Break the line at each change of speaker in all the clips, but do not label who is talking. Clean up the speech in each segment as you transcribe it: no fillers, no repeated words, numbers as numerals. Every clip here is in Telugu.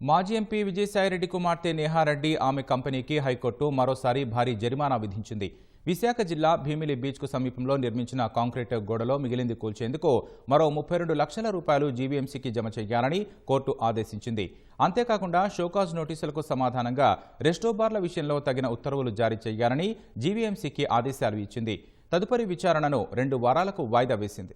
మాజీ ఎంపీ విజయసాయిరెడ్డి కుమార్తె నేహారెడ్డి ఆమె కంపెనీకి హైకోర్టు మరోసారి భారీ జరిమానా విధించింది. విశాఖ జిల్లా భీమిలి బీచ్కు సమీపంలో నిర్మించిన కాంక్రీట్ గోడలో మిగిలింది కూల్చేందుకు మరో 32 లక్షల రూపాయలు జీవీఎంసీకి జమ చేయాలని కోర్టు ఆదేశించింది. అంతేకాకుండా షోకాజ్ నోటీసులకు సమాధానంగా రెస్టోబార్ల విషయంలో తగిన ఉత్తర్వులు జారీ చేయాలని జీవీఎంసీకి ఆదేశాలు ఇచ్చింది. తదుపరి విచారణను 2 వారాలకు వాయిదా వేసింది.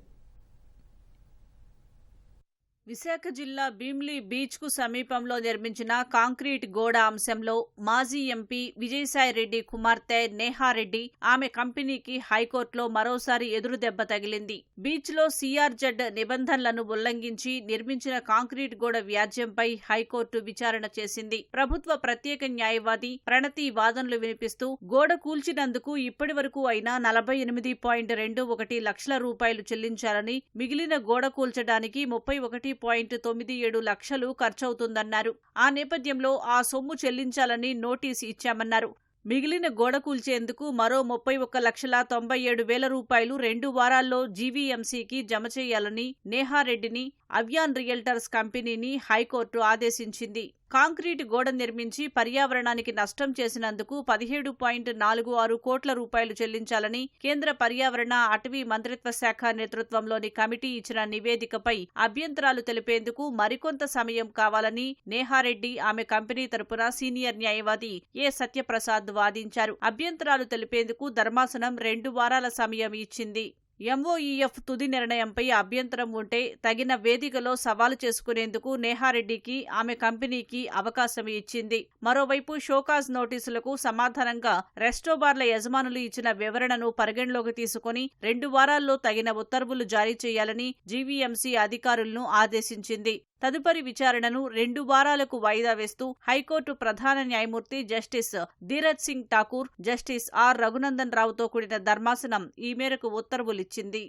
విశాఖ జిల్లా భీమిలి బీచ్కు సమీపంలో నిర్మించిన కాంక్రీట్ గోడ అంశంలో మాజీ ఎంపీ విజయసాయిరెడ్డి కుమార్తె నేహారెడ్డి ఆమె కంపెనీకి హైకోర్టులో మరోసారి ఎదురుదెబ్బ తగిలింది. బీచ్లో సిఆర్జెడ్ నిబంధనలను ఉల్లంఘించి నిర్మించిన కాంక్రీట్ గోడ వ్యాజ్యంపై హైకోర్టు విచారణ చేసింది. ప్రభుత్వ ప్రత్యేక న్యాయవాది ప్రణతి వాదనలు వినిపిస్తూ గోడ కూల్చినందుకు ఇప్పటి వరకు అయినా 48.21 లక్షల రూపాయలు చెల్లించాలని, మిగిలిన గోడ కూల్చడానికి 31.97 లక్షలు ఖర్చవుతుందన్నారు. ఆ నేపథ్యంలో ఆ సొమ్ము చెల్లించాలని నోటీసు ఇచ్చామన్నారు. మిగిలిన గోడ కూల్చేందుకు మరో 31,97,000 రూపాయలు 2 వారాల్లో జీవీఎంసీకి జమ చేయాలని నేహారెడ్డిని, అవ్యాన్ రియల్టర్స్ కంపెనీని హైకోర్టు ఆదేశించింది. కాంక్రీట్ గోడ నిర్మించి పర్యావరణానికి నష్టం చేసినందుకు 17.46 కోట్ల రూపాయలు చెల్లించాలని కేంద్ర పర్యావరణ అటవీ మంత్రిత్వ శాఖ నేతృత్వంలోని కమిటీ ఇచ్చిన నివేదికపై అభ్యంతరాలు తెలిపేందుకు మరికొంత సమయం కావాలని నేహారెడ్డి ఆమె కంపెనీ తరపున సీనియర్ న్యాయవాది ఏ సత్యప్రసాద్ వాదించారు. అభ్యంతరాలు తెలిపేందుకు ధర్మాసనం 2 వారాల సమయం ఇచ్చింది. ఎంఓఈఎఫ్ తుది నిర్ణయంపై అభ్యంతరం ఉంటే తగిన వేదికలో సవాలు చేసుకునేందుకు నేహారెడ్డికి, ఆమె కంపెనీకి అవకాశం ఇచ్చింది. మరోవైపు షోకాజ్ నోటీసులకు సమాధానంగా రెస్టోబార్ల యజమానులు ఇచ్చిన వివరణను పరిగణలోకి తీసుకుని 2 వారాల్లో తగిన ఉత్తర్వులు జారీ చేయాలని జీవీఎంసీ అధికారులను ఆదేశించింది. తదుపరి విచారణను 2 వారాలకు వాయిదా వేస్తూ హైకోర్టు ప్రధాన న్యాయమూర్తి justice Dheeraj Singh Thakur, justice R Raghunandan రావుతో కూడిన ధర్మాసనం ఈ మేరకు ఉత్తర్వులిచ్చింది.